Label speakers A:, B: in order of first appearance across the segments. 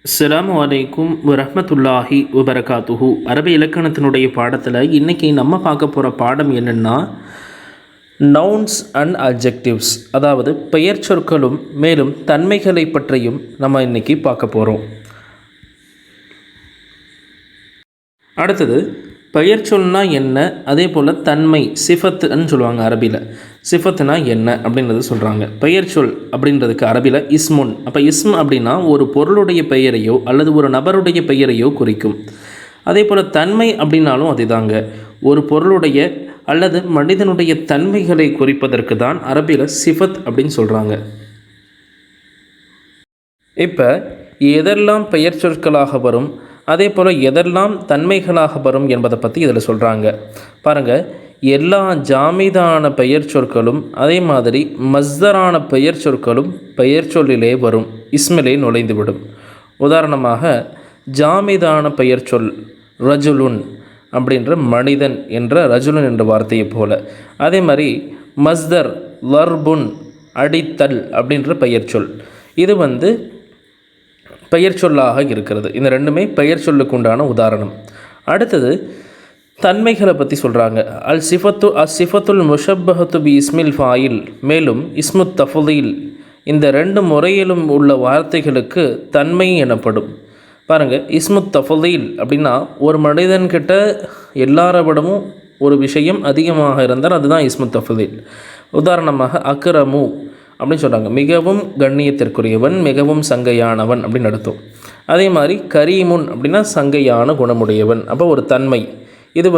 A: அஸ்ஸலாமு அலைக்கும் வரஹ்மத்துல்லாஹி வபரகாத்துஹு. அரபி இலக்கணத்தினுடைய பாடத்தில் இன்றைக்கி நம்ம பார்க்க போகிற பாடம் என்னென்னா நவுன்ஸ் அண்ட் அட்ஜெக்டிவ்ஸ், அதாவது பெயர் சொற்களும் மேலும் தன்மைகளை பற்றியும் நம்ம இன்றைக்கி பார்க்க போகிறோம். அடுத்தது பெயர் சொல்னா என்ன, அதே போல் தன்மை சிஃபத்துன்னு சொல்லுவாங்க அரபியில். சிஃபத்துனா என்ன அப்படின்றது சொல்கிறாங்க. பெயர் சொல் அப்படின்றதுக்கு அரபியில் இஸ்முன். அப்போ இஸ்ம் அப்படின்னா ஒரு பொருளுடைய பெயரையோ அல்லது ஒரு நபருடைய பெயரையோ குறிக்கும். அதே போல் தன்மை அப்படின்னாலும் அதுதாங்க, ஒரு பொருளுடைய அல்லது மனிதனுடைய தன்மைகளை குறிப்பதற்கு தான் அரபியில் சிஃபத் அப்படின்னு சொல்கிறாங்க. இப்போ எதெல்லாம் பெயர் சொற்களாக வரும், அதே போல் எதெல்லாம் தன்மைகளாக வரும் என்பதை பற்றி இதில் சொல்கிறாங்க. பாருங்கள், எல்லா ஜாமிதான பெயர் சொற்களும் அதே மாதிரி மஸ்தரான பெயர் சொற்களும் பெயர் சொல்லிலே வரும், இஸ்மிலே நுழைந்துவிடும். உதாரணமாக ஜாமிதான பெயர் சொல் ரஜுலுன் அப்படின்ற மனிதன் என்ற ரஜுலுன் என்ற வார்த்தையை போல. அதே மாதிரி மஸ்தர் லர்புன் அடித்தல் அப்படின்ற பெயர் சொல், இது பெயர் சொல்லாக இருக்கிறது. இந்த ரெண்டுமே பெயர் சொல்லுக்கு உண்டான உதாரணம். அடுத்தது தன்மைகளை பற்றி சொல்கிறாங்க. சிஃபத்துல் முஷப்பஹத்து பி இஸ்மில் ஃபாயில், மேலும் இஸ்முத் தஃதீல், இந்த ரெண்டு முறையிலும் உள்ள வார்த்தைகளுக்கு தன்மை எனப்படும். பாருங்கள், இஸ்முத் தஃதீல் அப்படின்னா ஒரு மனிதன்கிட்ட எல்லாரவிடமும் ஒரு விஷயம் அதிகமாக இருந்தால் அதுதான் இஸ்முத் தஃதீல். உதாரணமாக அக்ரமு அப்படின்னு சொல்கிறாங்க, மிகவும் கண்ணியத்திற்குரியவன், மிகவும் சங்கையானவன் அப்படின்னு அர்த்தம். அதே மாதிரி கரீமுன் அப்படின்னா சங்கையான குணமுடையவன். அப்போ ஒரு தன்மை. இது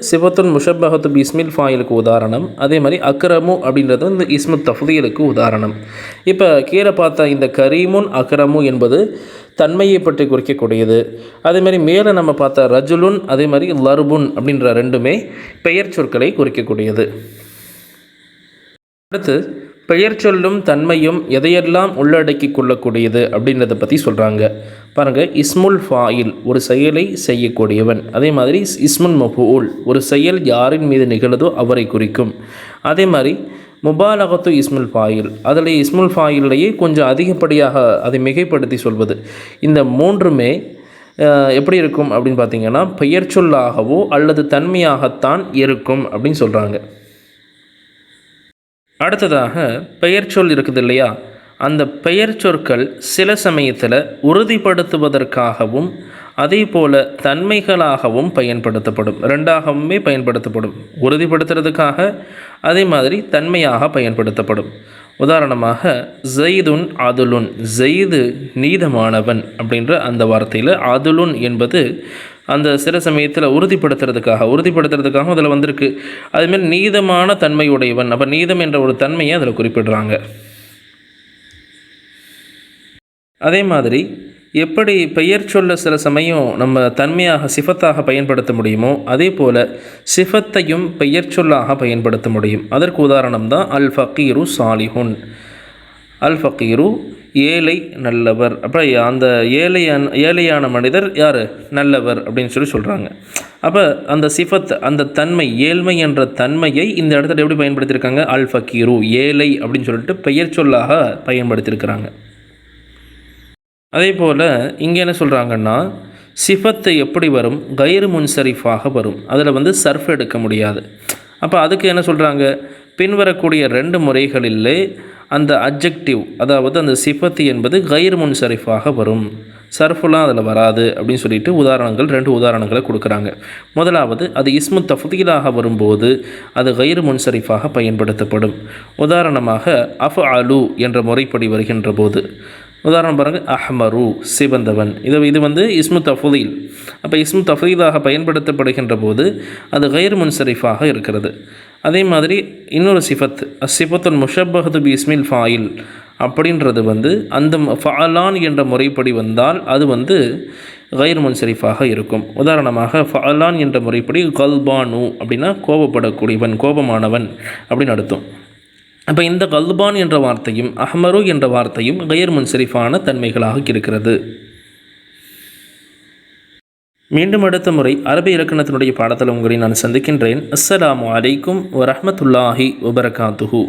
A: சிஃபத்துல் முஷப்பஹத்து பி இஸ்மில் ஃபாயிலுக்கு உதாரணம். அதே மாதிரி அக்ரமு அப்படின்றது இந்த இஸ்முத் தஃதீலுக்கு உதாரணம். இப்போ கீழே பார்த்தா இந்த கரீமுன் அக்ரமு என்பது தன்மையை பற்றி குறிக்கக்கூடியது. அதேமாதிரி மேலே நம்ம பார்த்தா ரஜுலுன் அதே மாதிரி லர்புன் அப்படின்ற ரெண்டுமே பெயர் சொற்களை குறிக்கக்கூடியது. அடுத்து பெயர் சொல்லும் தன்மையும் எதையெல்லாம் உள்ளடக்கி கொள்ளக்கூடியது அப்படின்றத பற்றி சொல்கிறாங்க. பாருங்கள், இஸ்முல் ஃபாயில் ஒரு செயலை செய்யக்கூடியவன். அதே மாதிரி இஸ்முல் மஃபூல் ஒரு செயல் யாரின் மீது நிகழுதோ அவரை குறிக்கும். அதே மாதிரி முபாலகத்து இஸ்முல் ஃபாயில், அதில் இஸ்முல் ஃபாயிலேயே கொஞ்சம் அதிகப்படியாக அதை மிகைப்படுத்தி சொல்வது. இந்த மூன்றுமே எப்படி இருக்கும் அப்படின்னு பார்த்திங்கன்னா பெயர் சொல்லாகவோ அல்லது தன்மையாகத்தான் இருக்கும் அப்படின்னு சொல்கிறாங்க. அடுத்ததாக பெயர் சொல் இருக்குது இல்லையா, அந்த பெயர் சொற்கள் சில சமயத்தில் உறுதிப்படுத்துவதற்காகவும் அதே போல் தன்மைகளாகவும் பயன்படுத்தப்படும். ரெண்டாகவுமே பயன்படுத்தப்படும். உறுதிப்படுத்துறதுக்காக அதே மாதிரி தன்மையாக பயன்படுத்தப்படும். உதாரணமாக ஜெய்துன் அதுலுன், ஜெய்து நீதமானவன் அப்படின்ற அந்த வார்த்தையில் அதுலுன் என்பது அந்த சில சமயத்தில் உறுதிப்படுத்துறதுக்காக அதில் வந்திருக்கு. அதுமாரி நீதமான தன்மையுடையவன், அப்போ நீதம் என்ற ஒரு தன்மையை அதில் குறிப்பிடுறாங்க. அதே மாதிரி எப்படி பெயர் சொல்ல சில சமயம் நம்ம தன்மையாக சிஃபத்தாக பயன்படுத்த முடியுமோ அதே போல் சிஃபத்தையும் பெயர் சொல்லாக பயன்படுத்த முடியும். அதற்கு உதாரணம் தான் அல் ஃபக்கீரு சாலிஹுன். அல் ஃபக்கீரு ஏழை நல்லவர். அப்புறம் அந்த ஏழையான மனிதர் யார், நல்லவர் அப்படின்னு சொல்கிறாங்க. அப்போ அந்த சிஃபத், அந்த தன்மை, ஏழ்மை என்ற தன்மையை இந்த இடத்துல எப்படி பயன்படுத்தியிருக்காங்க, அல் ஃபக்கீரு ஏழை அப்படின்னு சொல்லிட்டு பெயர் சொல்லாக பயன்படுத்தியிருக்கிறாங்க. அதே போல் இங்கே என்ன சொல்கிறாங்கன்னா சிஃபத்து எப்படி வரும், கைரு முன்சரிஃபாக வரும். அதில் சர்ஃப் எடுக்க முடியாது. அப்போ அதுக்கு என்ன சொல்கிறாங்க, பின்வரக்கூடிய ரெண்டு முறைகளிலே அந்த அட்ஜெக்டிவ், அதாவது அந்த சிஃபத்து என்பது கைர் முன்சரிஃபாக வரும், சர்ஃபுலாம் அதில் வராது அப்படின்னு சொல்லிட்டு ரெண்டு உதாரணங்களை கொடுக்குறாங்க. முதலாவது, அது இஸ்மு தஃதீலாக வரும்போது அது கைர் முன்சரிஃபாக பயன்படுத்தப்படும். உதாரணமாக அஃப் அலு என்ற முறைப்படி வருகின்ற போது, உதாரணம் பாருங்கள், அஹ்மரு சிவந்தவன். இது இஸ்மு தஃதீல். அப்போ இஸ்மு தஃதீலாக பயன்படுத்தப்படுகின்ற போது அது கைர் முன்சரிஃபாக இருக்கிறது. அதே மாதிரி இன்னொரு சிஃபத் சிஃபத்துல் முஷப்பஹத்து பி இஸ்மில் ஃபாயில் அப்படின்றது அந்த ஃபஅலான் என்ற முறைப்படி வந்தால் அது கைர் முன்சரிஃபாக இருக்கும். உதாரணமாக ஃபஅலான் என்ற முறைப்படி கல்பானு அப்படின்னா கோபப்படக்கூடியவன், கோபமானவன் அப்படின்னு அர்த்தம். அப்போ இந்த கல்பான் என்ற வார்த்தையும் அஹ்மரு என்ற வார்த்தையும் கைர் முன்சரிஃபான தன்மைகளாக இருக்கிறது. மீண்டும் அடுத்த முறை அரபி இலக்கணத்தினுடைய பாடத்தில் உங்களை நான் சந்திக்கின்றேன். அஸ்ஸலாமு அலைக்கும் வரஹ்மத்துல்லாஹி வபரகாத்துஹு.